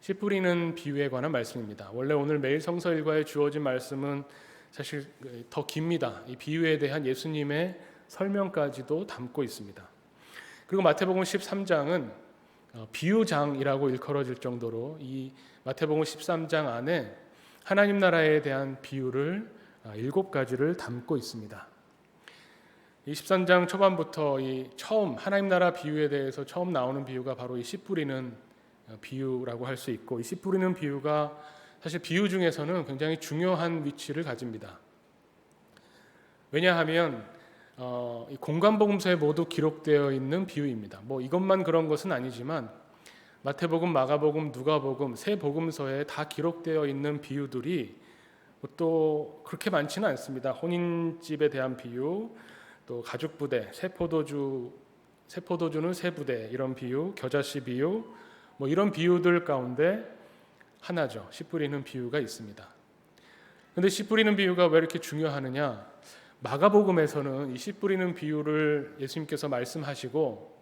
씨 뿌리는 비유에 관한 말씀입니다. 원래 오늘 매일 성서 일과에 주어진 말씀은 사실 더 깁니다. 이 비유에 대한 예수님의 설명까지도 담고 있습니다. 그리고 마태복음 13장은 비유장이라고 일컬어질 정도로 이 마태복음 13장 안에 하나님 나라에 대한 비유를 7가지를 담고 있습니다. 이 13장 초반부터 이 처음 하나님 나라 비유에 대해서 처음 나오는 비유가 바로 이 씨 뿌리는 비유라고 할 수 있고, 이 씨 뿌리는 비유가 사실 비유 중에서는 굉장히 중요한 위치를 가집니다. 왜냐하면 이 공관복음서에 모두 기록되어 있는 비유입니다. 이것만 그런 것은 아니지만 마태복음, 마가복음, 누가복음 세 복음서에 다 기록되어 있는 비유들이 또 그렇게 많지는 않습니다. 혼인집에 대한 비유, 또 가죽 부대, 새 포도주는 새 부대 이런 비유, 겨자씨 비유, 이런 비유들 가운데 하나죠. 씨 뿌리는 비유가 있습니다. 그런데 씨 뿌리는 비유가 왜 이렇게 중요하느냐? 마가복음에서는 이 씨 뿌리는 비유를 예수님께서 말씀하시고,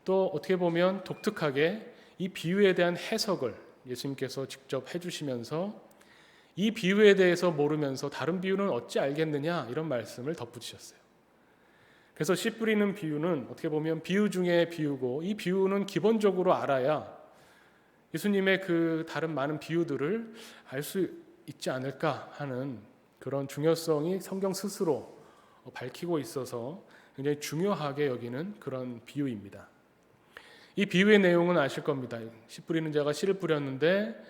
또 어떻게 보면 독특하게 이 비유에 대한 해석을 예수님께서 직접 해주시면서 이 비유에 대해서 모르면서 다른 비유는 어찌 알겠느냐 이런 말씀을 덧붙이셨어요. 그래서 씨 뿌리는 비유는 어떻게 보면 비유 중에 비유고, 이 비유는 기본적으로 알아야 예수님의 그 다른 많은 비유들을 알 수 있지 않을까 하는 그런 중요성이 성경 스스로 밝히고 있어서 굉장히 중요하게 여기는 그런 비유입니다. 이 비유의 내용은 아실 겁니다. 씨 뿌리는 자가 씨를 뿌렸는데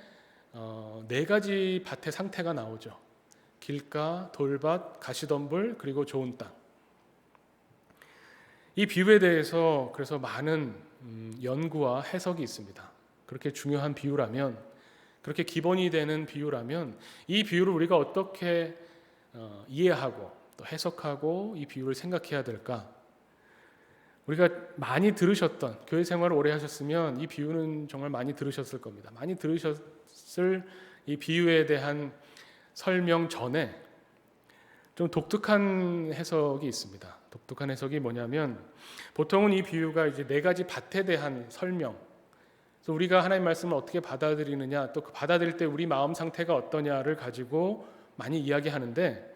4가지 밭의 상태가 나오죠. 길가, 돌밭, 가시덤불, 그리고 좋은 땅. 이 비유에 대해서 그래서 많은 연구와 해석이 있습니다. 그렇게 중요한 비유라면, 그렇게 기본이 되는 비유라면 이 비유를 우리가 어떻게 이해하고 또 해석하고 이 비유를 생각해야 될까? 우리가 많이 들으셨던, 교회 생활을 오래 하셨으면 이 비유는 정말 많이 들으셨을 겁니다. 많이 들으셨을 이 비유에 대한 설명 전에 좀 독특한 해석이 있습니다. 독특한 해석이 뭐냐면, 보통은 이 비유가 이제 4가지 밭에 대한 설명, 그래서 우리가 하나님 말씀을 어떻게 받아들이느냐, 또 그 받아들일 때 우리 마음 상태가 어떠냐를 가지고 많이 이야기하는데,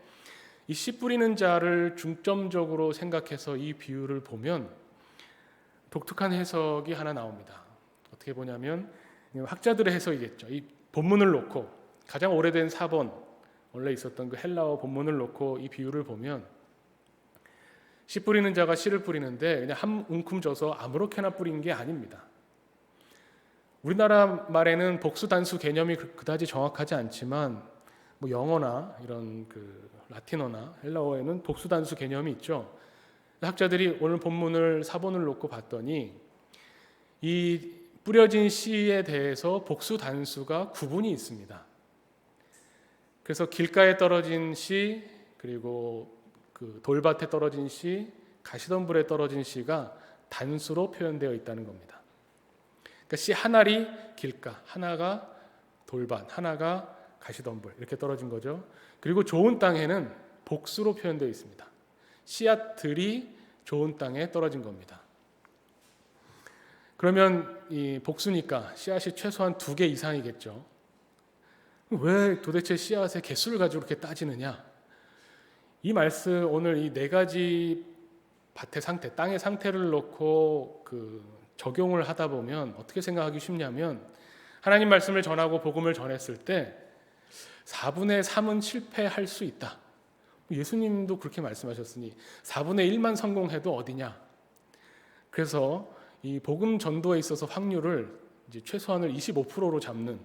이 씨 뿌리는 자를 중점적으로 생각해서 이 비유를 보면 독특한 해석이 하나 나옵니다. 어떻게 보냐면 학자들의 해석이겠죠. 이 본문을 놓고 가장 오래된 사본, 원래 있었던 그 헬라어 본문을 놓고 이 비유를 보면, 씨 뿌리는 자가 씨를 뿌리는데 그냥 한 움큼 줘서 아무렇게나 뿌린 게 아닙니다. 우리나라 말에는 복수 단수 개념이 그다지 정확하지 않지만 영어나 이런 그 라틴어나 헬라어에는 복수 단수 개념이 있죠. 학자들이 오늘 본문을 사본을 놓고 봤더니 이 뿌려진 씨에 대해서 복수 단수가 구분이 있습니다. 그래서 길가에 떨어진 씨, 그리고 그 돌밭에 떨어진 씨, 가시덤불에 떨어진 씨가 단수로 표현되어 있다는 겁니다. 그러니까 씨 하나리 길가, 하나가 돌밭, 하나가 가시덤불 이렇게 떨어진 거죠. 그리고 좋은 땅에는 복수로 표현되어 있습니다. 씨앗들이 좋은 땅에 떨어진 겁니다. 그러면 이 복수니까 씨앗이 최소한 2개 이상이겠죠. 왜 도대체 씨앗의 개수를 가지고 이렇게 따지느냐? 이 말씀, 오늘 이 4가지 밭의 상태, 땅의 상태를 놓고 적용을 하다 보면 어떻게 생각하기 쉽냐면, 하나님 말씀을 전하고 복음을 전했을 때 4분의 3은 실패할 수 있다. 예수님도 그렇게 말씀하셨으니 4분의 1만 성공해도 어디냐. 그래서 이 복음 전도에 있어서 확률을 이제 최소한을 25%로 잡는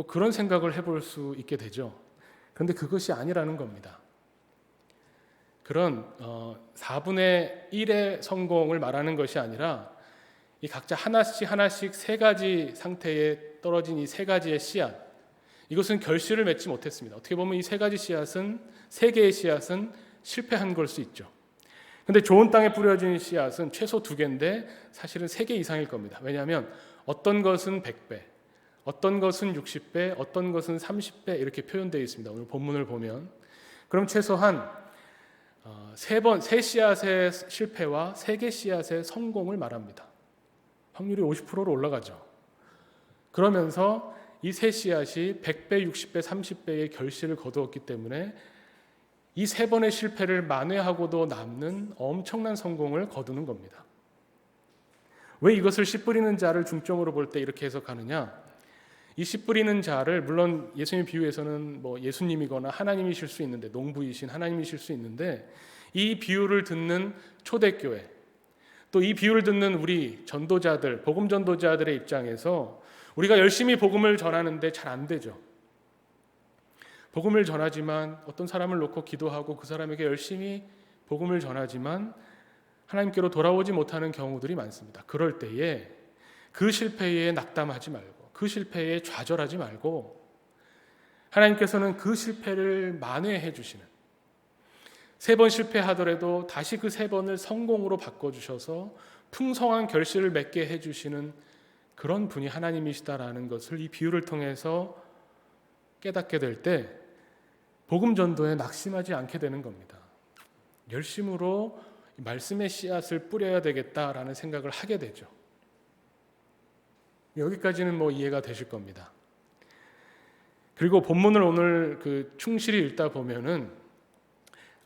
그런 생각을 해볼 수 있게 되죠. 그런데 그것이 아니라는 겁니다. 그런 4분의 1의 성공을 말하는 것이 아니라 이 각자 하나씩 3가지 상태에 떨어진 이 3가지의 씨앗, 이것은 결실을 맺지 못했습니다. 어떻게 보면 이 3가지 씨앗은, 3개의 씨앗은 실패한 걸 수 있죠. 그런데 좋은 땅에 뿌려진 씨앗은 최소 2개인데 사실은 3개 이상일 겁니다. 왜냐하면 어떤 것은 100배, 어떤 것은 60배, 어떤 것은 30배 이렇게 표현되어 있습니다. 오늘 본문을 보면. 그럼 최소한 3 씨앗의 실패와 3개 씨앗의 성공을 말합니다. 확률이 50%로 올라가죠. 그러면서 이 세 씨앗이 100배, 60배, 30배의 결실을 거두었기 때문에 이 세 번의 실패를 만회하고도 남는 엄청난 성공을 거두는 겁니다. 왜 이것을 씨 뿌리는 자를 중점으로 볼 때 이렇게 해석하느냐? 이 씨 뿌리는 자를, 물론 예수님 비유에서는 뭐 예수님이거나 하나님이실 수 있는데, 농부이신 하나님이실 수 있는데, 이 비유를 듣는 초대교회, 또 이 비유를 듣는 우리 전도자들, 복음 전도자들의 입장에서 우리가 열심히 복음을 전하는데 잘 안 되죠. 복음을 전하지만, 어떤 사람을 놓고 기도하고 그 사람에게 열심히 복음을 전하지만 하나님께로 돌아오지 못하는 경우들이 많습니다. 그럴 때에 그 실패에 낙담하지 말고, 그 실패에 좌절하지 말고, 하나님께서는 그 실패를 만회해 주시는, 3번 실패하더라도 다시 그 3번을 성공으로 바꿔주셔서 풍성한 결실을 맺게 해주시는 그런 분이 하나님이시다라는 것을 이 비유를 통해서 깨닫게 될 때 복음 전도에 낙심하지 않게 되는 겁니다. 열심으로 말씀의 씨앗을 뿌려야 되겠다라는 생각을 하게 되죠. 여기까지는 뭐 이해가 되실 겁니다. 그리고 본문을 오늘 충실히 읽다 보면은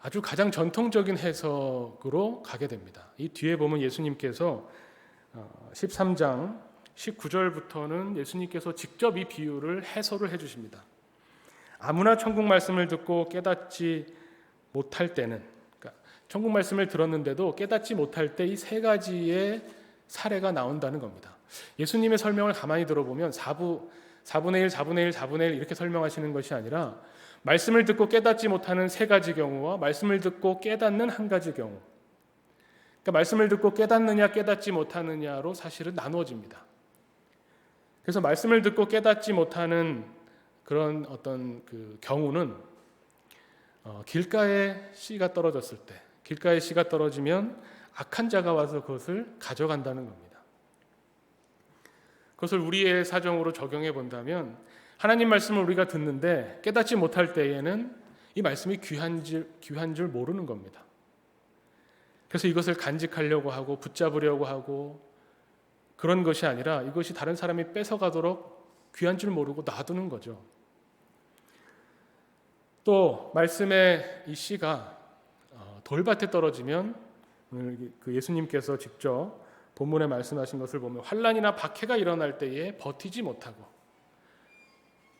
아주 가장 전통적인 해석으로 가게 됩니다. 이 뒤에 보면 예수님께서 13장 19절부터는 예수님께서 직접 이 비유를 해설을 해주십니다. 아무나 천국 말씀을 듣고 깨닫지 못할 때는, 그러니까 천국 말씀을 들었는데도 깨닫지 못할 때 이 3가지의 사례가 나온다는 겁니다. 예수님의 설명을 가만히 들어보면 4분의 1, 4분의 1, 4분의 1 이렇게 설명하시는 것이 아니라 말씀을 듣고 깨닫지 못하는 3가지 경우와 말씀을 듣고 깨닫는 1가지 경우, 그러니까 말씀을 듣고 깨닫느냐 깨닫지 못하느냐로 사실은 나누어집니다. 그래서 말씀을 듣고 깨닫지 못하는 그런 어떤 경우는 길가에 씨가 떨어졌을 때, 길가에 씨가 떨어지면 악한 자가 와서 그것을 가져간다는 겁니다. 그것을 우리의 사정으로 적용해 본다면, 하나님 말씀을 우리가 듣는데 깨닫지 못할 때에는 이 말씀이 귀한 줄 모르는 겁니다. 그래서 이것을 간직하려고 하고 붙잡으려고 하고 그런 것이 아니라 이것이 다른 사람이 뺏어가도록 귀한 줄 모르고 놔두는 거죠. 또 말씀의 이 씨가 돌밭에 떨어지면, 오늘 예수님께서 직접 본문에 말씀하신 것을 보면 환난이나 박해가 일어날 때에 버티지 못하고,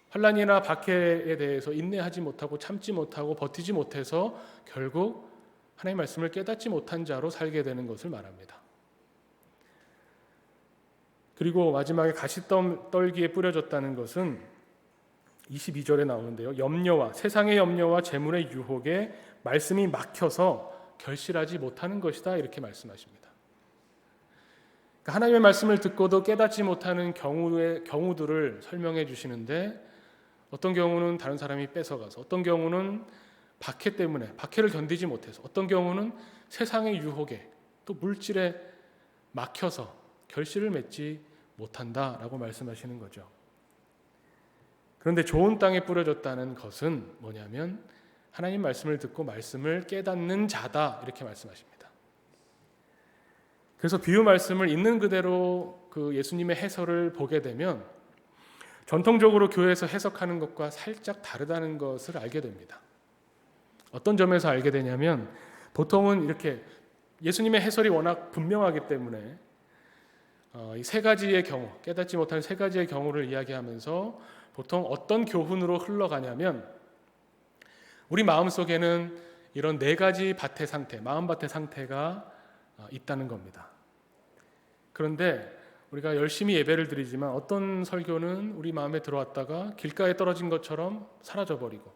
환난이나 박해에 대해서 인내하지 못하고 참지 못하고 버티지 못해서 결국 하나님의 말씀을 깨닫지 못한 자로 살게 되는 것을 말합니다. 그리고 마지막에 가시떨기에 뿌려졌다는 것은 22절에 나오는데요. 염려와 세상의 염려와 재물의 유혹에 말씀이 막혀서 결실하지 못하는 것이다, 이렇게 말씀하십니다. 그러니까 하나님의 말씀을 듣고도 깨닫지 못하는 경우들을 설명해 주시는데, 어떤 경우는 다른 사람이 뺏어가서, 어떤 경우는 박해 때문에 박해를 견디지 못해서, 어떤 경우는 세상의 유혹에 또 물질에 막혀서 결실을 맺지 못한다라고 말씀하시는 거죠. 그런데 좋은 땅에 뿌려졌다는 것은 뭐냐면 하나님 말씀을 듣고 말씀을 깨닫는 자다, 이렇게 말씀하십니다. 그래서 비유 말씀을 있는 그대로 예수님의 해설을 보게 되면 전통적으로 교회에서 해석하는 것과 살짝 다르다는 것을 알게 됩니다. 어떤 점에서 알게 되냐면, 보통은 이렇게 예수님의 해설이 워낙 분명하기 때문에 이 3가지의 경우, 깨닫지 못하는 3가지의 경우를 이야기하면서 보통 어떤 교훈으로 흘러가냐면, 우리 마음속에는 이런 4가지 밭의 상태, 마음밭의 상태가 있다는 겁니다. 그런데 우리가 열심히 예배를 드리지만 어떤 설교는 우리 마음에 들어왔다가 길가에 떨어진 것처럼 사라져버리고,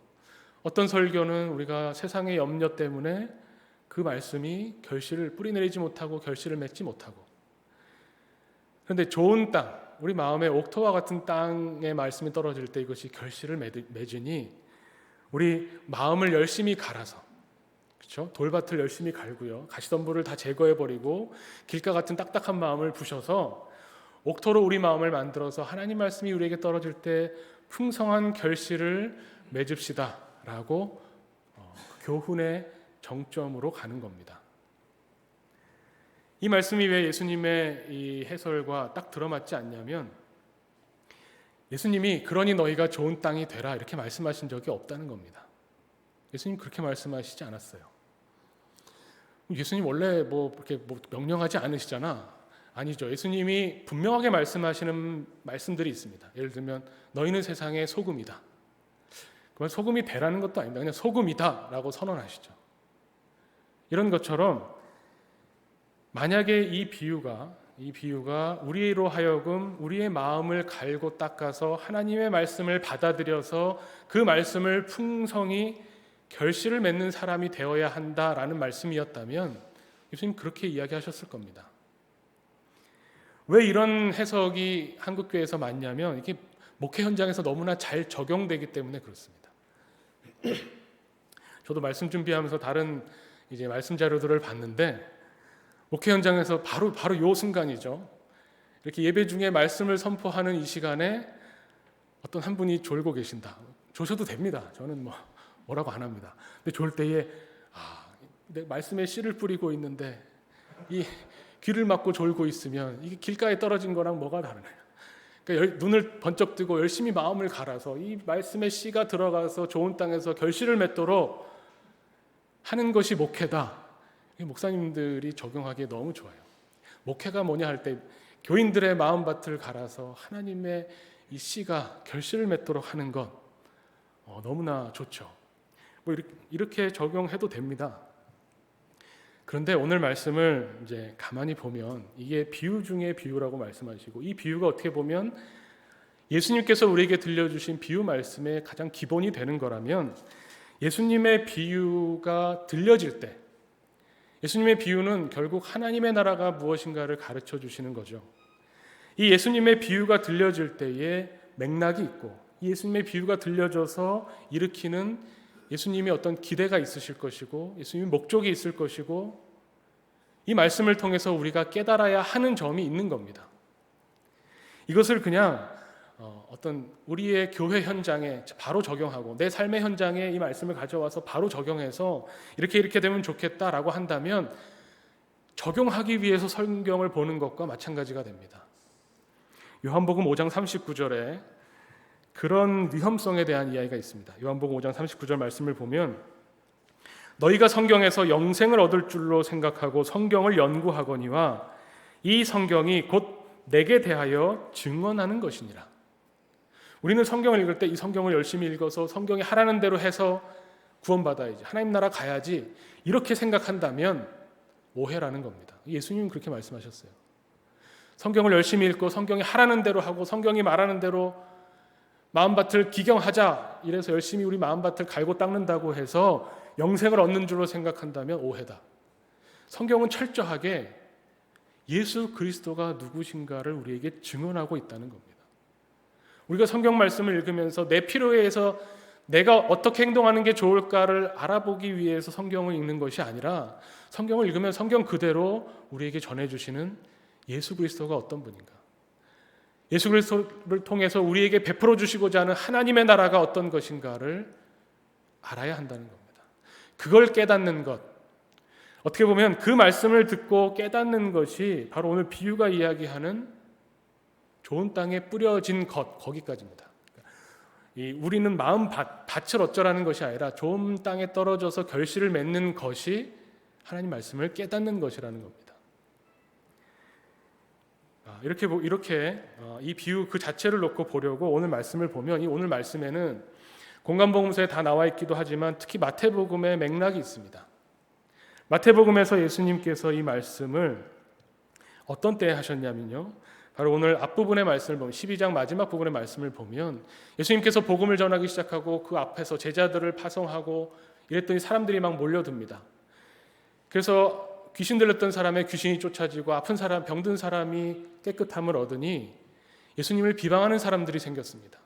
어떤 설교는 우리가 세상의 염려 때문에 그 말씀이 결실을 뿌리내리지 못하고 결실을 맺지 못하고, 그런데 좋은 땅, 우리 마음에 옥토와 같은 땅에 말씀이 떨어질 때 이것이 결실을 맺으니, 우리 마음을 열심히 갈아서, 그렇죠? 돌밭을 열심히 갈고요, 가시덤불을 다 제거해버리고 길가 같은 딱딱한 마음을 부셔서 옥토로 우리 마음을 만들어서 하나님 말씀이 우리에게 떨어질 때 풍성한 결실을 맺읍시다 라고 교훈의 정점으로 가는 겁니다. 이 말씀이 왜 예수님의 이 해설과 딱 들어맞지 않냐면, 예수님이 그러니 너희가 좋은 땅이 되라 이렇게 말씀하신 적이 없다는 겁니다. 예수님 그렇게 말씀하시지 않았어요. 예수님 원래 그렇게 명령하지 않으시잖아. 아니죠. 예수님이 분명하게 말씀하시는 말씀들이 있습니다. 예를 들면 너희는 세상의 소금이다. 그건 소금이 되라는 것도 아닙니다. 그냥 소금이다 라고 선언하시죠. 이런 것처럼 만약에 이 비유가 우리로 하여금 우리의 마음을 갈고 닦아서 하나님의 말씀을 받아들여서 그 말씀을 풍성히 결실을 맺는 사람이 되어야 한다라는 말씀이었다면 예수님 그렇게 이야기하셨을 겁니다. 왜 이런 해석이 한국교회에서 많냐면 이게 목회 현장에서 너무나 잘 적용되기 때문에 그렇습니다. 저도 말씀 준비하면서 다른 이제 말씀 자료들을 봤는데 목회 현장에서 바로 요 순간이죠. 이렇게 예배 중에 말씀을 선포하는 이 시간에 어떤 한 분이 졸고 계신다. 조셔도 됩니다. 저는 뭐라고 안 합니다. 근데 졸 때에 내 말씀에 씨를 뿌리고 있는데 이 귀를 막고 졸고 있으면 이게 길가에 떨어진 거랑 뭐가 다르나요? 그러니까 눈을 번쩍 뜨고 열심히 마음을 갈아서 이 말씀의 씨가 들어가서 좋은 땅에서 결실을 맺도록 하는 것이 목회다. 목사님들이 적용하기에 너무 좋아요. 목회가 뭐냐 할 때 교인들의 마음밭을 갈아서 하나님의 이 씨가 결실을 맺도록 하는 것 너무나 좋죠. 이렇게 적용해도 됩니다. 그런데 오늘 말씀을 이제 가만히 보면 이게 비유 중에 비유라고 말씀하시고 이 비유가 어떻게 보면 예수님께서 우리에게 들려주신 비유 말씀의 가장 기본이 되는 거라면 예수님의 비유가 들려질 때 예수님의 비유는 결국 하나님의 나라가 무엇인가를 가르쳐 주시는 거죠. 이 예수님의 비유가 들려질 때에 맥락이 있고 예수님의 비유가 들려져서 일으키는 예수님의 어떤 기대가 있으실 것이고 예수님의 목적이 있을 것이고 이 말씀을 통해서 우리가 깨달아야 하는 점이 있는 겁니다. 이것을 그냥 어떤 우리의 교회 현장에 바로 적용하고 내 삶의 현장에 이 말씀을 가져와서 바로 적용해서 이렇게 되면 좋겠다라고 한다면 적용하기 위해서 성경을 보는 것과 마찬가지가 됩니다. 요한복음 5장 39절에 그런 위험성에 대한 이야기가 있습니다. 요한복음 5장 39절 말씀을 보면 너희가 성경에서 영생을 얻을 줄로 생각하고 성경을 연구하거니와 이 성경이 곧 내게 대하여 증언하는 것이니라. 우리는 성경을 읽을 때 이 성경을 열심히 읽어서 성경이 하라는 대로 해서 구원받아야지, 하나님 나라 가야지 이렇게 생각한다면 오해라는 겁니다. 예수님은 그렇게 말씀하셨어요. 성경을 열심히 읽고 성경이 하라는 대로 하고 성경이 말하는 대로 마음밭을 기경하자 이래서 열심히 우리 마음밭을 갈고 닦는다고 해서 영생을 얻는 줄로 생각한다면 오해다. 성경은 철저하게 예수 그리스도가 누구신가를 우리에게 증언하고 있다는 겁니다. 우리가 성경 말씀을 읽으면서 내 필요에 의해서 내가 어떻게 행동하는 게 좋을까를 알아보기 위해서 성경을 읽는 것이 아니라 성경을 읽으면 성경 그대로 우리에게 전해주시는 예수 그리스도가 어떤 분인가, 예수 그리스도를 통해서 우리에게 베풀어 주시고자 하는 하나님의 나라가 어떤 것인가를 알아야 한다는 겁니다. 그걸 깨닫는 것, 어떻게 보면 그 말씀을 듣고 깨닫는 것이 바로 오늘 비유가 이야기하는 좋은 땅에 뿌려진 것, 거기까지입니다. 우리는 마음 밭을 어쩌라는 것이 아니라 좋은 땅에 떨어져서 결실을 맺는 것이 하나님 말씀을 깨닫는 것이라는 겁니다. 이렇게 이 비유 그 자체를 놓고 보려고 오늘 말씀을 보면 이 오늘 말씀에는 공간복음서에 다 나와 있기도 하지만 특히 마태복음의 맥락이 있습니다. 마태복음에서 예수님께서 이 말씀을 어떤 때에 하셨냐면요, 바로 오늘 앞부분의 말씀을 보면 12장 마지막 부분의 말씀을 보면 예수님께서 복음을 전하기 시작하고 그 앞에서 제자들을 파송하고 이랬더니 사람들이 막 몰려듭니다. 그래서 귀신 들렸던 사람의 귀신이 쫓아지고 아픈 사람, 병든 사람이 깨끗함을 얻으니 예수님을 비방하는 사람들이 생겼습니다.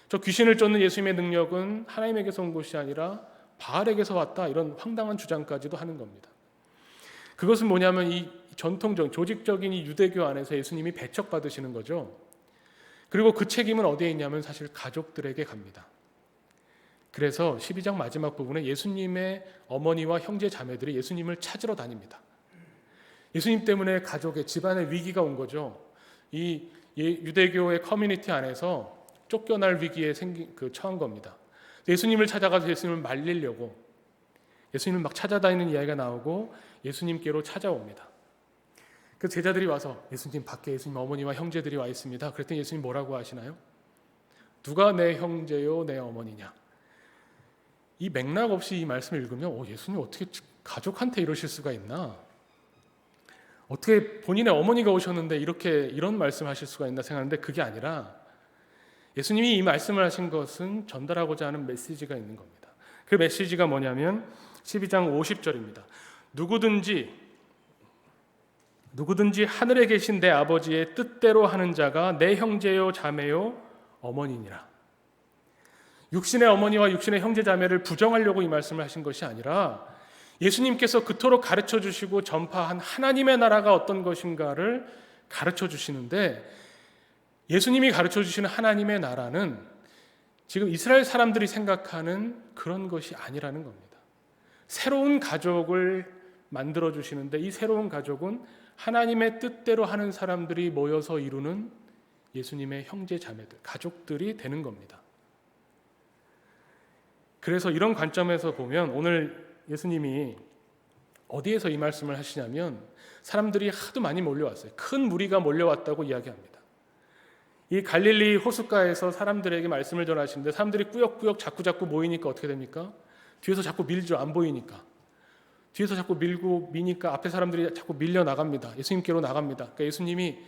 저 귀신을 쫓는 예수님의 능력은 하나님에게서 온 것이 아니라 바알에게서 왔다, 이런 황당한 주장까지도 하는 겁니다. 그것은 뭐냐면 이 전통적 조직적인 이 유대교 안에서 예수님이 배척받으시는 거죠. 그리고 그 책임은 어디에 있냐면 사실 가족들에게 갑니다. 그래서 12장 마지막 부분에 예수님의 어머니와 형제 자매들이 예수님을 찾으러 다닙니다. 예수님 때문에 가족의 집안에 위기가 온 거죠. 이 유대교의 커뮤니티 안에서 쫓겨날 위기에 처한 겁니다. 예수님을 찾아가서 예수님을 말리려고 예수님을 막 찾아다니는 이야기가 나오고 예수님께로 찾아옵니다. 그 제자들이 와서 예수님 밖에 예수님 어머니와 형제들이 와 있습니다. 그랬더니 예수님 뭐라고 하시나요? 누가 내 형제요 내 어머니냐. 이 맥락 없이 이 말씀을 읽으면 예수님 어떻게 가족한테 이러실 수가 있나? 어떻게 본인의 어머니가 오셨는데 이런 말씀하실 수가 있나 생각하는데 그게 아니라 예수님이 이 말씀을 하신 것은 전달하고자 하는 메시지가 있는 겁니다. 그 메시지가 뭐냐면 12장 50절입니다. 누구든지 하늘에 계신 내 아버지의 뜻대로 하는 자가 내 형제요 자매요 어머니니라. 육신의 어머니와 육신의 형제 자매를 부정하려고 이 말씀을 하신 것이 아니라 예수님께서 그토록 가르쳐 주시고 전파한 하나님의 나라가 어떤 것인가를 가르쳐 주시는데 예수님이 가르쳐 주시는 하나님의 나라는 지금 이스라엘 사람들이 생각하는 그런 것이 아니라는 겁니다. 새로운 가족을 만들어 주시는데 이 새로운 가족은 하나님의 뜻대로 하는 사람들이 모여서 이루는 예수님의 형제 자매들, 가족들이 되는 겁니다. 그래서 이런 관점에서 보면 오늘 예수님이 어디에서 이 말씀을 하시냐면 사람들이 하도 많이 몰려왔어요. 큰 무리가 몰려왔다고 이야기합니다. 이 갈릴리 호숫가에서 사람들에게 말씀을 전하시는데 사람들이 꾸역꾸역 자꾸 모이니까 어떻게 됩니까? 뒤에서 자꾸 밀죠. 안 보이니까. 뒤에서 자꾸 미니까 앞에 사람들이 자꾸 밀려 나갑니다. 예수님께로 나갑니다. 그러니까 예수님이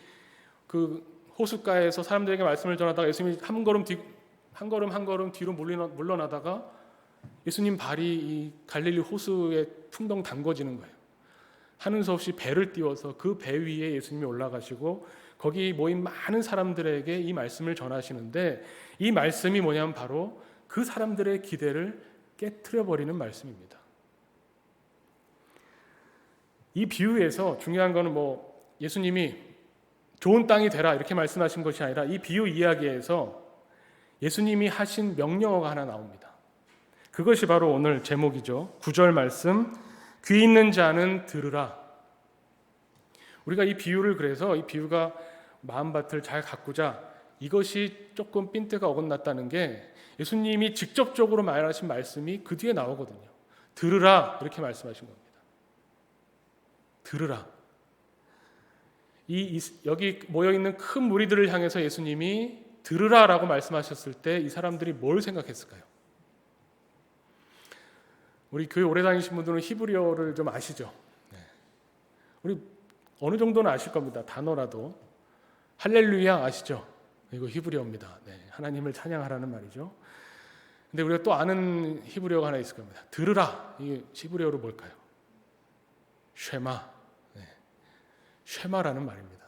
그 호숫가에서 사람들에게 말씀을 전하다가 예수님이 한 걸음 뒤로 물러나다가 예수님 발이 이 갈릴리 호수에 풍덩 담궈지는 거예요. 하는 수 없이 배를 띄워서 그 배 위에 예수님이 올라가시고 거기 모인 많은 사람들에게 이 말씀을 전하시는데 이 말씀이 뭐냐면 바로 그 사람들의 기대를 깨트려버리는 말씀입니다. 이 비유에서 중요한 거는 예수님이 좋은 땅이 되라 이렇게 말씀하신 것이 아니라 이 비유 이야기에서 예수님이 하신 명령어가 하나 나옵니다. 그것이 바로 오늘 제목이죠. 9절 말씀, 귀 있는 자는 들으라. 우리가 이 비유를 그래서 이 비유가 마음밭을 잘 가꾸자 이것이 조금 핀트가 어긋났다는 게 예수님이 직접적으로 말하신 말씀이 그 뒤에 나오거든요. 들으라 이렇게 말씀하신 겁니다. 들으라. 여기 모여있는 큰 무리들을 향해서 예수님이 들으라라고 말씀하셨을 때 이 사람들이 뭘 생각했을까요? 우리 교회 오래 다니신 분들은 히브리어를 좀 아시죠? 네. 우리 어느 정도는 아실 겁니다. 단어라도. 할렐루야 아시죠? 이거 히브리어입니다. 네. 하나님을 찬양하라는 말이죠. 근데 우리가 또 아는 히브리어가 하나 있을 겁니다. 들으라. 이게 히브리어로 뭘까요? 쉐마. 네. 쉐마라는 말입니다.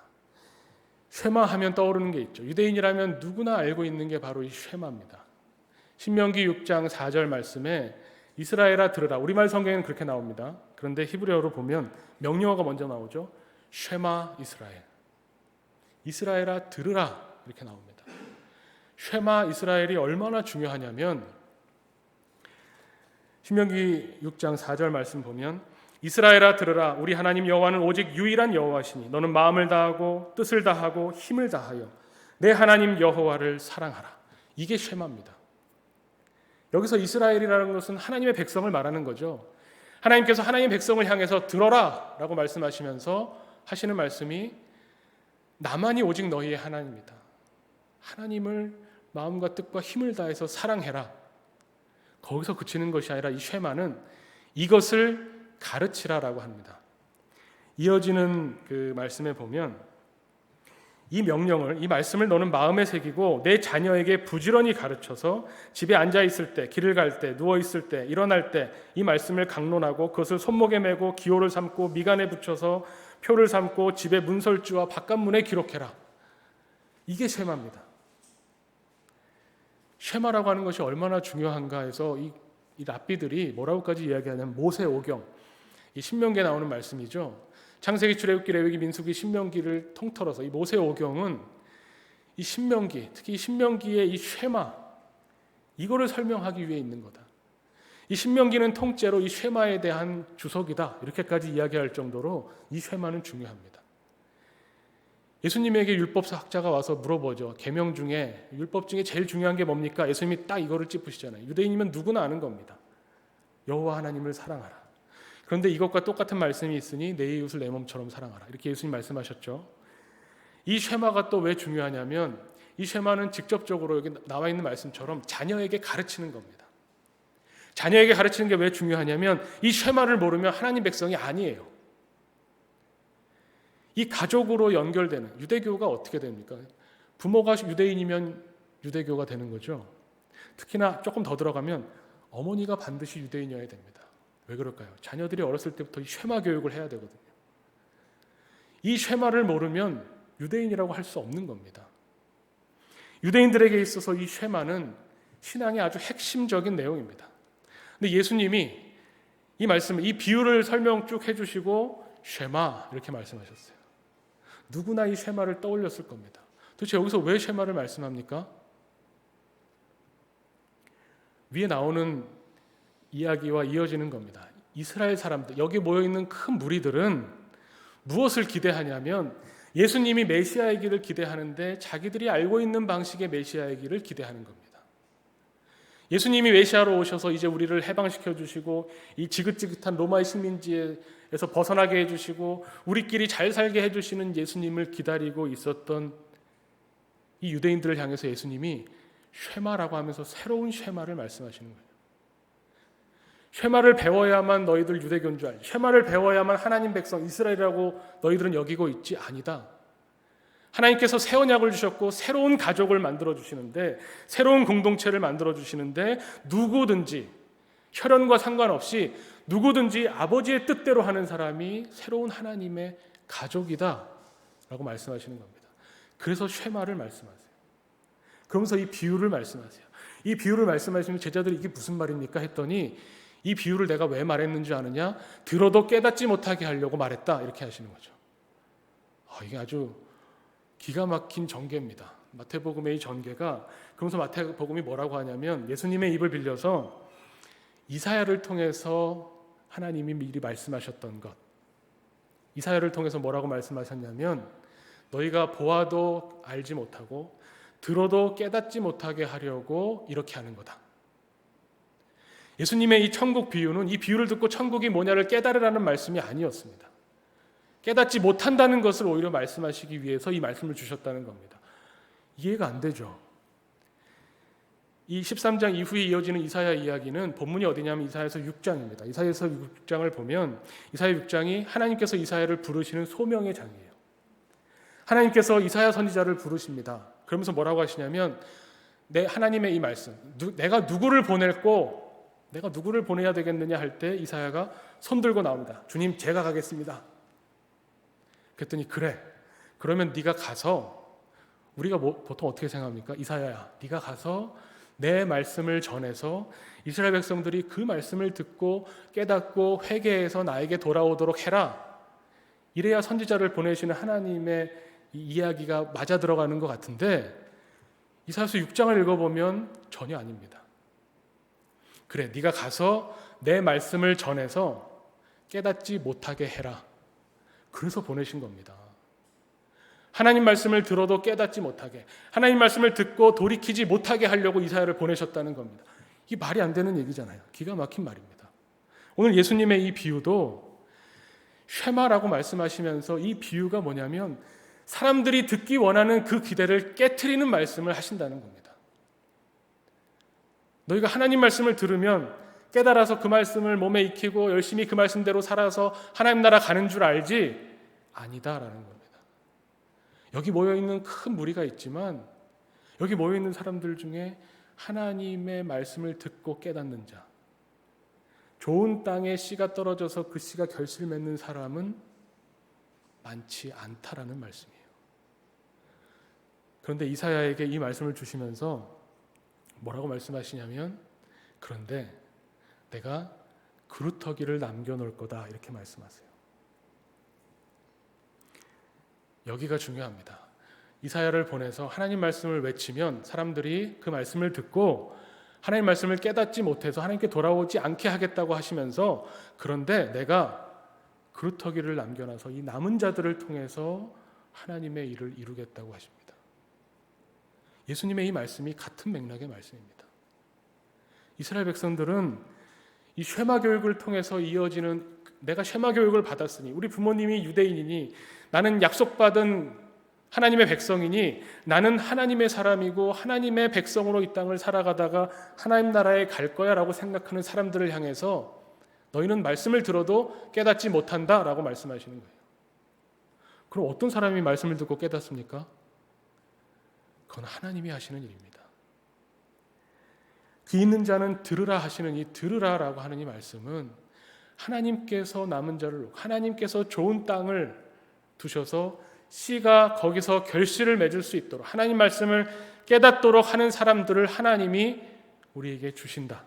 쉐마 하면 떠오르는 게 있죠. 유대인이라면 누구나 알고 있는 게 바로 이 쉐마입니다. 신명기 6장 4절 말씀에 이스라엘아 들으라. 우리말 성경에는 그렇게 나옵니다. 그런데 히브리어로 보면 명령어가 먼저 나오죠. 쉐마 이스라엘. 이스라엘아 들으라 이렇게 나옵니다. 쉐마 이스라엘이 얼마나 중요하냐면 신명기 6장 4절 말씀 보면 이스라엘아 들으라. 우리 하나님 여호와는 오직 유일한 여호와시니 너는 마음을 다하고 뜻을 다하고 힘을 다하여 내 하나님 여호와를 사랑하라. 이게 쉐마입니다. 여기서 이스라엘이라는 것은 하나님의 백성을 말하는 거죠. 하나님께서 하나님의 백성을 향해서 들어라 라고 말씀하시면서 하시는 말씀이 나만이 오직 너희의 하나님이다. 하나님을 마음과 뜻과 힘을 다해서 사랑해라. 거기서 그치는 것이 아니라 이 쉐마는 이것을 가르치라라고 합니다. 이어지는 그 말씀에 보면 이 명령을, 이 말씀을 너는 마음에 새기고 내 자녀에게 부지런히 가르쳐서 집에 앉아 있을 때, 길을 갈 때, 누워 있을 때, 일어날 때 이 말씀을 강론하고 그것을 손목에 메고 기호를 삼고 미간에 붙여서 표를 삼고 집의 문설주와 바깥문에 기록해라. 이게 쉐마입니다. 쉐마라고 하는 것이 얼마나 중요한가 해서 이 랍비들이 뭐라고까지 이야기하냐면 모세오경, 이 신명기에 나오는 말씀이죠. 창세기, 출애굽기, 레위기, 민수기, 신명기를 통틀어서 이 모세오경은 이 신명기, 특히 이 신명기의 이 쉐마 이거를 설명하기 위해 있는 거다. 이 신명기는 통째로 이 쉐마에 대한 주석이다. 이렇게까지 이야기할 정도로 이 쉐마는 중요합니다. 예수님에게 율법학자가 와서 물어보죠. 계명 중에 율법 중에 제일 중요한 게 뭡니까? 예수님이 딱 이거를 짚으시잖아요. 유대인이면 누구나 아는 겁니다. 여호와 하나님을 사랑하라. 그런데 이것과 똑같은 말씀이 있으니 내 이웃을 내 몸처럼 사랑하라. 이렇게 예수님 말씀하셨죠. 이 쉐마가 또 왜 중요하냐면 이 쉐마는 직접적으로 여기 나와 있는 말씀처럼 자녀에게 가르치는 겁니다. 자녀에게 가르치는 게 왜 중요하냐면 이 쉐마를 모르면 하나님 백성이 아니에요. 이 가족으로 연결되는 유대교가 어떻게 됩니까? 부모가 유대인이면 유대교가 되는 거죠. 특히나 조금 더 들어가면 어머니가 반드시 유대인이어야 됩니다. 왜 그럴까요? 자녀들이 어렸을 때부터 이 쉐마 교육을 해야 되거든요. 이 쉐마를 모르면 유대인이라고 할 수 없는 겁니다. 유대인들에게 있어서 이 쉐마는 신앙의 아주 핵심적인 내용입니다. 근데 예수님이 이 말씀, 이 비유를 설명 쭉 해주시고 쉐마 이렇게 말씀하셨어요. 누구나 이 쉐마를 떠올렸을 겁니다. 도대체 여기서 왜 쉐마를 말씀합니까? 위에 나오는 이야기와 이어지는 겁니다. 이스라엘 사람들, 여기 모여있는 큰 무리들은 무엇을 기대하냐면 예수님이 메시아의 길을 기대하는데 자기들이 알고 있는 방식의 메시아의 길을 기대하는 겁니다. 예수님이 메시아로 오셔서 이제 우리를 해방시켜 주시고 이 지긋지긋한 로마의 식민지에서 벗어나게 해주시고 우리끼리 잘 살게 해주시는 예수님을 기다리고 있었던 이 유대인들을 향해서 예수님이 쉐마라고 하면서 새로운 쉐마를 말씀하시는 거예요. 쉐마를 배워야만 너희들 유대교인 줄 알지. 쉐마를 배워야만 하나님 백성 이스라엘이라고 너희들은 여기고 있지. 아니다. 하나님께서 새 언약을 주셨고 새로운 가족을 만들어 주시는데 새로운 공동체를 만들어 주시는데 누구든지 혈연과 상관없이 누구든지 아버지의 뜻대로 하는 사람이 새로운 하나님의 가족이다 라고 말씀하시는 겁니다. 그래서 쉐마를 말씀하세요. 그러면서 이 비유를 말씀하세요. 이 비유를 말씀하시면 제자들이 이게 무슨 말입니까 했더니 이 비유를 내가 왜 말했는지 아느냐? 들어도 깨닫지 못하게 하려고 말했다 이렇게 하시는 거죠. 이게 아주 기가 막힌 전개입니다. 마태복음의 이 전개가 그러면서 마태복음이 뭐라고 하냐면 예수님의 입을 빌려서 이사야를 통해서 하나님이 미리 말씀하셨던 것, 이사야를 통해서 뭐라고 말씀하셨냐면 너희가 보아도 알지 못하고 들어도 깨닫지 못하게 하려고 이렇게 하는 거다. 예수님의 이 천국 비유는 이 비유를 듣고 천국이 뭐냐를 깨달으라는 말씀이 아니었습니다. 깨닫지 못한다는 것을 오히려 말씀하시기 위해서 이 말씀을 주셨다는 겁니다. 이해가 안 되죠. 이 13장 이후에 이어지는 이사야 이야기는 본문이 어디냐면 이사야서 6장입니다. 이사야서 6장을 보면 이사야 6장이 하나님께서 이사야를 부르시는 소명의 장이에요. 하나님께서 이사야 선지자를 부르십니다. 그러면서 뭐라고 하시냐면 내 하나님의 이 말씀, 내가 누구를 보내야 되겠느냐 할 때 이사야가 손 들고 나옵니다. 주님 제가 가겠습니다. 그랬더니 그래. 그러면 네가 가서 우리가 보통 어떻게 생각합니까? 이사야야 네가 가서 내 말씀을 전해서 이스라엘 백성들이 그 말씀을 듣고 깨닫고 회개해서 나에게 돌아오도록 해라. 이래야 선지자를 보내시는 하나님의 이 이야기가 맞아 들어가는 것 같은데 이사야서 6장을 읽어보면 전혀 아닙니다. 그래 네가 가서 내 말씀을 전해서 깨닫지 못하게 해라. 그래서 보내신 겁니다. 하나님 말씀을 들어도 깨닫지 못하게, 하나님 말씀을 듣고 돌이키지 못하게 하려고 이사야를 보내셨다는 겁니다. 이게 말이 안 되는 얘기잖아요. 기가 막힌 말입니다. 오늘 예수님의 이 비유도 쉐마라고 말씀하시면서 이 비유가 뭐냐면 사람들이 듣기 원하는 그 기대를 깨트리는 말씀을 하신다는 겁니다. 너희가 하나님 말씀을 들으면 깨달아서 그 말씀을 몸에 익히고 열심히 그 말씀대로 살아서 하나님 나라 가는 줄 알지? 아니다라는 겁니다. 여기 모여있는 큰 무리가 있지만 여기 모여있는 사람들 중에 하나님의 말씀을 듣고 깨닫는 자, 좋은 땅에 씨가 떨어져서 그 씨가 결실 맺는 사람은 많지 않다라는 말씀이에요. 그런데 이사야에게 이 말씀을 주시면서 뭐라고 말씀하시냐면 그런데 내가 그루터기를 남겨놓을 거다 이렇게 말씀하세요. 여기가 중요합니다. 이사야를 보내서 하나님 말씀을 외치면 사람들이 그 말씀을 듣고 하나님 말씀을 깨닫지 못해서 하나님께 돌아오지 않게 하겠다고 하시면서 그런데 내가 그루터기를 남겨놔서 이 남은 자들을 통해서 하나님의 일을 이루겠다고 하십니다. 예수님의 이 말씀이 같은 맥락의 말씀입니다. 이스라엘 백성들은 이 쉐마 교육을 통해서 이어지는, 내가 쉐마 교육을 받았으니, 우리 부모님이 유대인이니, 나는 약속받은 하나님의 백성이니, 나는 하나님의 사람이고 하나님의 백성으로 이 땅을 살아가다가 하나님 나라에 갈 거야 라고 생각하는 사람들을 향해서 너희는 말씀을 들어도 깨닫지 못한다 라고 말씀하시는 거예요. 그럼 어떤 사람이 말씀을 듣고 깨닫습니까? 그건 하나님이 하시는 일입니다. 귀 있는 자는 들으라 하시는 이 들으라라고 하는 이 말씀은 하나님께서 남은 자를, 하나님께서 좋은 땅을 두셔서 씨가 거기서 결실을 맺을 수 있도록 하나님 말씀을 깨닫도록 하는 사람들을 하나님이 우리에게 주신다.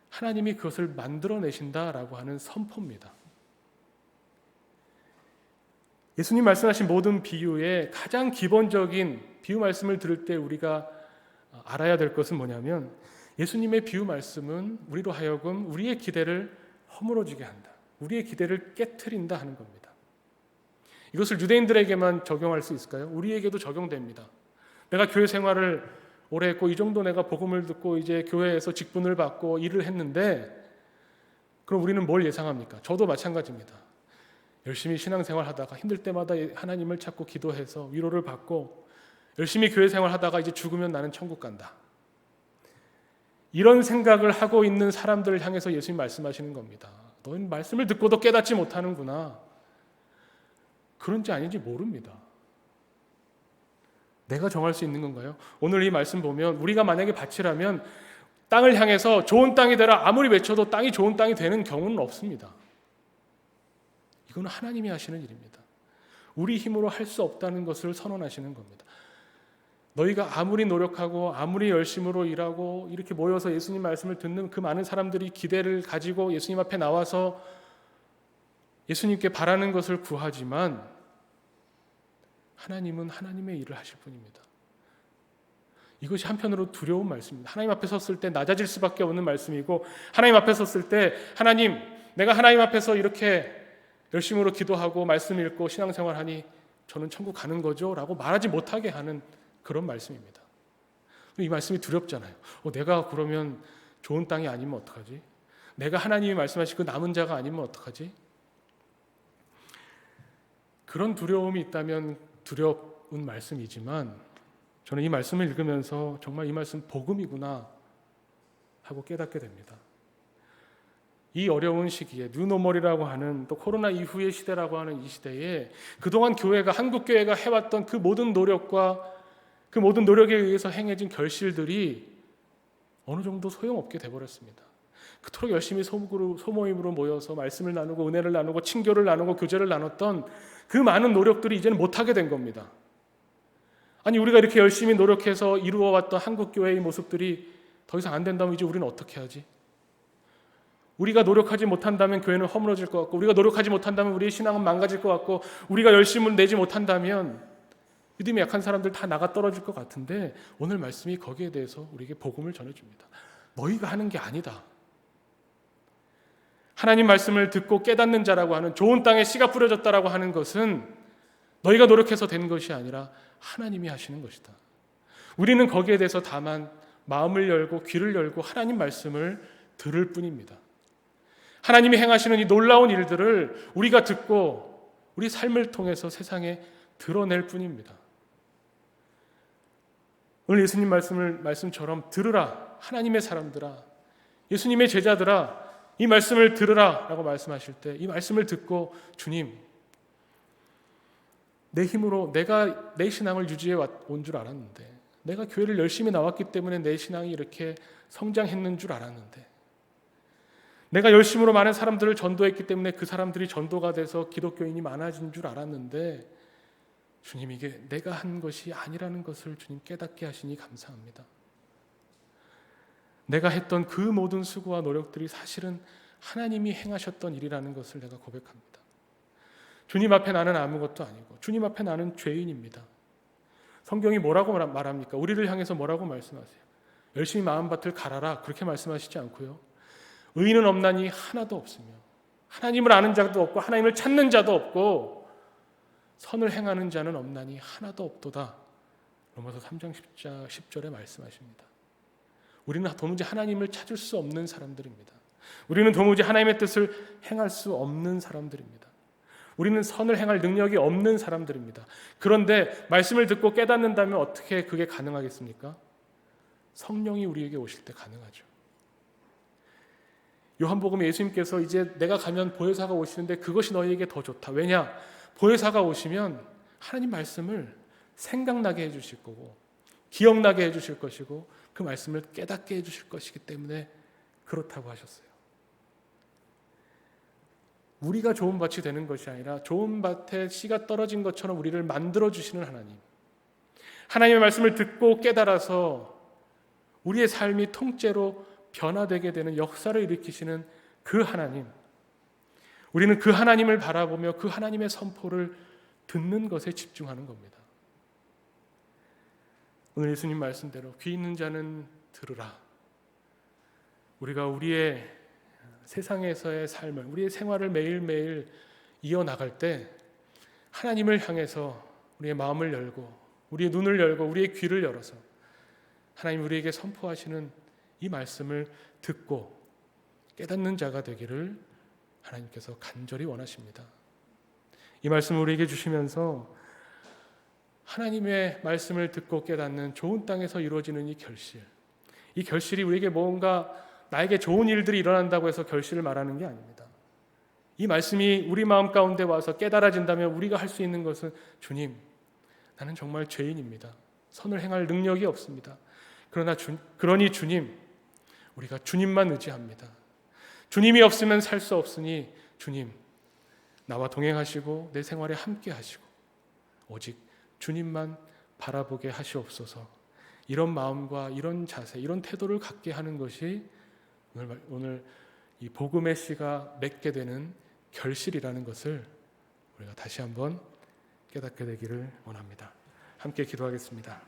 하나님이 그것을 만들어내신다라고 하는 선포입니다. 예수님 말씀하신 모든 비유의 가장 기본적인 비유 말씀을 들을 때 우리가 알아야 될 것은 뭐냐면, 예수님의 비유 말씀은 우리로 하여금 우리의 기대를 허물어지게 한다. 우리의 기대를 깨트린다 하는 겁니다. 이것을 유대인들에게만 적용할 수 있을까요? 우리에게도 적용됩니다. 내가 교회 생활을 오래 했고 이 정도 내가 복음을 듣고 이제 교회에서 직분을 받고 일을 했는데, 그럼 우리는 뭘 예상합니까? 저도 마찬가지입니다. 열심히 신앙생활 하다가 힘들 때마다 하나님을 찾고 기도해서 위로를 받고 열심히 교회 생활하다가 이제 죽으면 나는 천국 간다. 이런 생각을 하고 있는 사람들을 향해서 예수님 말씀하시는 겁니다. 너희는 말씀을 듣고도 깨닫지 못하는구나. 그런지 아닌지 모릅니다. 내가 정할 수 있는 건가요? 오늘 이 말씀 보면 우리가 만약에 밭이라면 땅을 향해서 좋은 땅이 되라 아무리 외쳐도 땅이 좋은 땅이 되는 경우는 없습니다. 이건 하나님이 하시는 일입니다. 우리 힘으로 할 수 없다는 것을 선언하시는 겁니다. 너희가 아무리 노력하고 아무리 열심으로 일하고 이렇게 모여서 예수님 말씀을 듣는 그 많은 사람들이 기대를 가지고 예수님 앞에 나와서 예수님께 바라는 것을 구하지만 하나님은 하나님의 일을 하실 뿐입니다. 이것이 한편으로 두려운 말씀입니다. 하나님 앞에 섰을 때 낮아질 수밖에 없는 말씀이고, 하나님 앞에 섰을 때 하나님, 내가 하나님 앞에서 이렇게 열심으로 기도하고 말씀 읽고 신앙생활하니 저는 천국 가는 거죠? 라고 말하지 못하게 하는 그런 말씀입니다. 이 말씀이 두렵잖아요. 내가 그러면 좋은 땅이 아니면 어떡하지? 내가 하나님이 말씀하신 그 남은 자가 아니면 어떡하지? 그런 두려움이 있다면 두려운 말씀이지만, 저는 이 말씀을 읽으면서 정말 이 말씀 복음이구나 하고 깨닫게 됩니다. 이 어려운 시기에 뉴노멀이라고 하는, 또 코로나 이후의 시대라고 하는 이 시대에 그동안 교회가, 한국 교회가 해왔던 그 모든 노력과 그 모든 노력에 의해서 행해진 결실들이 어느 정도 소용없게 돼버렸습니다. 그토록 열심히 소모임으로 모여서 말씀을 나누고 은혜를 나누고 친교를 나누고 교제를 나눴던 그 많은 노력들이 이제는 못하게 된 겁니다. 아니, 우리가 이렇게 열심히 노력해서 이루어왔던 한국 교회의 모습들이 더 이상 안 된다면 이제 우리는 어떻게 하지? 우리가 노력하지 못한다면 교회는 허물어질 것 같고, 우리가 노력하지 못한다면 우리의 신앙은 망가질 것 같고, 우리가 열심을 내지 못한다면 믿음이 약한 사람들 다 나가 떨어질 것 같은데, 오늘 말씀이 거기에 대해서 우리에게 복음을 전해줍니다. 너희가 하는 게 아니다. 하나님 말씀을 듣고 깨닫는 자라고 하는, 좋은 땅에 씨가 뿌려졌다라고 하는 것은 너희가 노력해서 된 것이 아니라 하나님이 하시는 것이다. 우리는 거기에 대해서 다만 마음을 열고 귀를 열고 하나님 말씀을 들을 뿐입니다. 하나님이 행하시는 이 놀라운 일들을 우리가 듣고 우리 삶을 통해서 세상에 드러낼 뿐입니다. 오늘 예수님 말씀처럼 들으라, 하나님의 사람들아, 예수님의 제자들아, 이 말씀을 들으라 라고 말씀하실 때 이 말씀을 듣고, 주님, 내 힘으로 내가 내 신앙을 유지해 온 줄 알았는데, 내가 교회를 열심히 나왔기 때문에 내 신앙이 이렇게 성장했는 줄 알았는데, 내가 열심으로 많은 사람들을 전도했기 때문에 그 사람들이 전도가 돼서 기독교인이 많아진 줄 알았는데, 주님, 이게 내가 한 것이 아니라는 것을 주님 깨닫게 하시니 감사합니다. 내가 했던 그 모든 수고와 노력들이 사실은 하나님이 행하셨던 일이라는 것을 내가 고백합니다. 주님 앞에 나는 아무것도 아니고 주님 앞에 나는 죄인입니다. 성경이 뭐라고 말합니까? 우리를 향해서 뭐라고 말씀하세요? 열심히 마음밭을 갈아라, 그렇게 말씀하시지 않고요. 의인은 없나니 하나도 없으며 하나님을 아는 자도 없고 하나님을 찾는 자도 없고 선을 행하는 자는 없나니 하나도 없도다. 로마서 3장 10절에 말씀하십니다. 우리는 도무지 하나님을 찾을 수 없는 사람들입니다. 우리는 도무지 하나님의 뜻을 행할 수 없는 사람들입니다. 우리는 선을 행할 능력이 없는 사람들입니다. 그런데 말씀을 듣고 깨닫는다면 어떻게 그게 가능하겠습니까? 성령이 우리에게 오실 때 가능하죠. 요한복음에 예수님께서 이제 내가 가면 보혜사가 오시는데 그것이 너희에게 더 좋다. 왜냐? 보혜사가 오시면 하나님 말씀을 생각나게 해주실 거고 기억나게 해주실 것이고 그 말씀을 깨닫게 해주실 것이기 때문에 그렇다고 하셨어요. 우리가 좋은 밭이 되는 것이 아니라 좋은 밭에 씨가 떨어진 것처럼 우리를 만들어주시는 하나님, 하나님의 말씀을 듣고 깨달아서 우리의 삶이 통째로 변화되게 되는 역사를 일으키시는 그 하나님, 우리는 그 하나님을 바라보며 그 하나님의 선포를 듣는 것에 집중하는 겁니다. 오늘 예수님 말씀대로 귀 있는 자는 들으라. 우리가 우리의 세상에서의 삶을, 우리의 생활을 매일매일 이어나갈 때 하나님을 향해서 우리의 마음을 열고 우리의 눈을 열고 우리의 귀를 열어서 하나님 우리에게 선포하시는 이 말씀을 듣고 깨닫는 자가 되기를 하나님께서 간절히 원하십니다. 이 말씀을 우리에게 주시면서 하나님의 말씀을 듣고 깨닫는 좋은 땅에서 이루어지는 이 결실이 우리에게 뭔가 나에게 좋은 일들이 일어난다고 해서 결실을 말하는 게 아닙니다. 이 말씀이 우리 마음 가운데 와서 깨달아진다면 우리가 할 수 있는 것은 주님, 나는 정말 죄인입니다. 선을 행할 능력이 없습니다. 그러니 주님, 우리가 주님만 의지합니다. 주님이 없으면 살 수 없으니 주님, 나와 동행하시고 내 생활에 함께 하시고 오직 주님만 바라보게 하시옵소서. 이런 마음과 이런 자세, 이런 태도를 갖게 하는 것이 오늘 이 복음의 씨가 맺게 되는 결실이라는 것을 우리가 다시 한번 깨닫게 되기를 원합니다. 함께 기도하겠습니다.